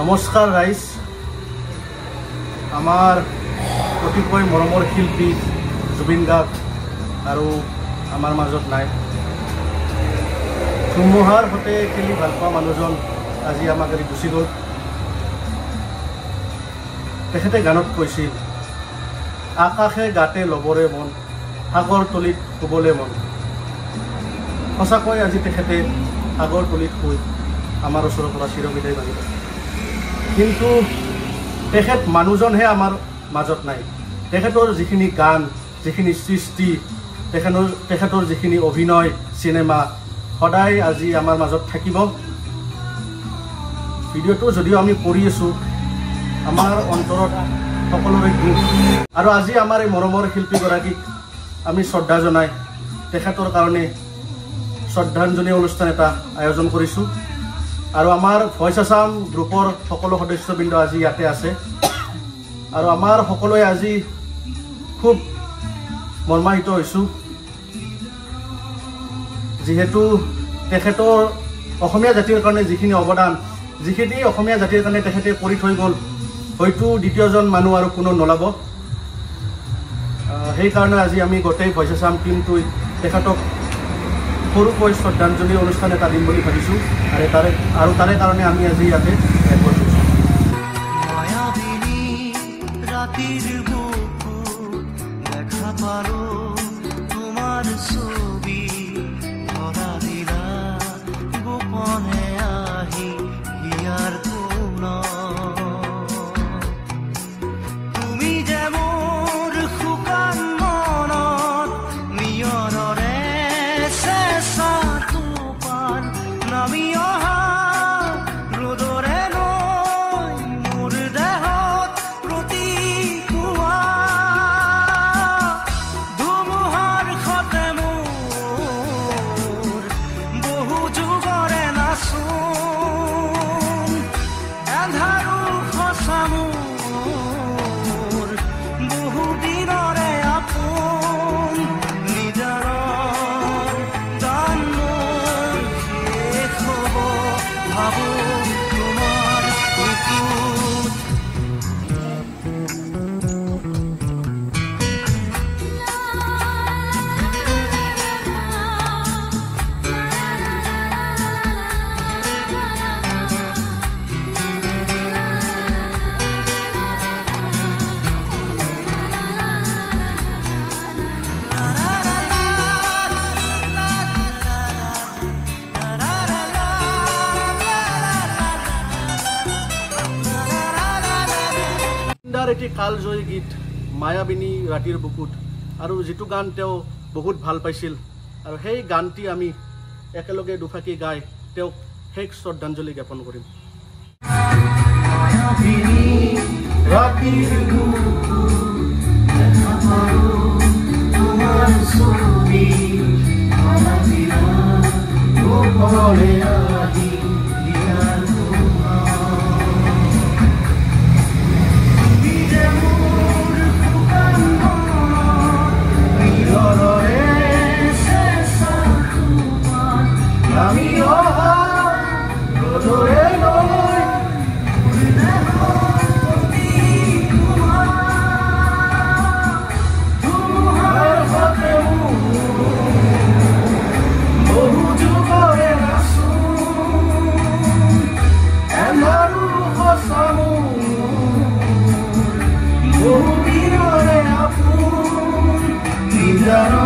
নমস্কাৰ ৰাইজ আমাৰ অতিকৈ মৰমৰ শিল্পী জুবিন গাৰ্গ আৰু আমাৰ মাজত নাই ধুমুহাৰ হতে খেলি ভাল পোৱা মানুহজন আজি আমাক এৰি গুচি গ'ল তেখেতে গানত কৈছিল আকাশে গাতে লবৰে মন সাগৰ তলিত শুবলে মন সঁচাকৈ আজি তেখেতে সাগৰ তলিত শুই আমাৰ ওচৰৰ পৰা চিৰবিদায় মাগিলে কিন্তু তেখেত মানুহজনহে আমাৰ মাজত নাই তেখেতৰ যিখিনি গান যিখিনি সৃষ্টি তেখেতৰ যিখিনি অভিনয় সিনেমা সদায় আজি আমাৰ মাজত থাকিব ভিডিঅ'টো যদিও আমি কৰি আছো আমাৰ অন্তৰত সকলোৰে দুখ আৰু আজি আমাৰ এই মৰমৰ শিল্পীগৰাকীক আমি শ্ৰদ্ধা জনাই তেখেতৰ কাৰণে শ্ৰদ্ধাঞ্জলি অনুষ্ঠান এটা আয়োজন কৰিছোঁ আৰু আমাৰ ভইচ আসাম গ্ৰুপৰ সকলো সদস্যবৃন্দ আজি ইয়াতে আছে আৰু আমাৰ সকলোৱে আজি খুব মৰ্মাহিত হৈছোঁ যিহেতু তেখেতৰ অসমীয়া জাতিৰ কাৰণে যিখিনি অৱদান যিখিনি অসমীয়া জাতিৰ কাৰণে তেখেতে কৰি থৈ গ'ল হয়তো দ্বিতীয়জন মানুহ আৰু কোনো নলাব সেইকাৰণে আজি আমি গোটেই ভইচ আসাম টিমটোৱে তেখেতক সৰুকৈ শ্ৰদ্ধাঞ্জলি অনুষ্ঠান এটা দিম বুলি ভাবিছোঁ আৰু তাৰে কাৰণে আমি আজি ইয়াতে এটি কালজয়ী গীত মায়াবিনী ৰাতিৰ বুকুত আৰু যিটো গান তেওঁ বহুত ভাল পাইছিল আৰু সেই গানটি আমি একেলগে দুফাকি গাই তেওঁক শেষ শ্ৰদ্ধাঞ্জলি জ্ঞাপন কৰিম Oh,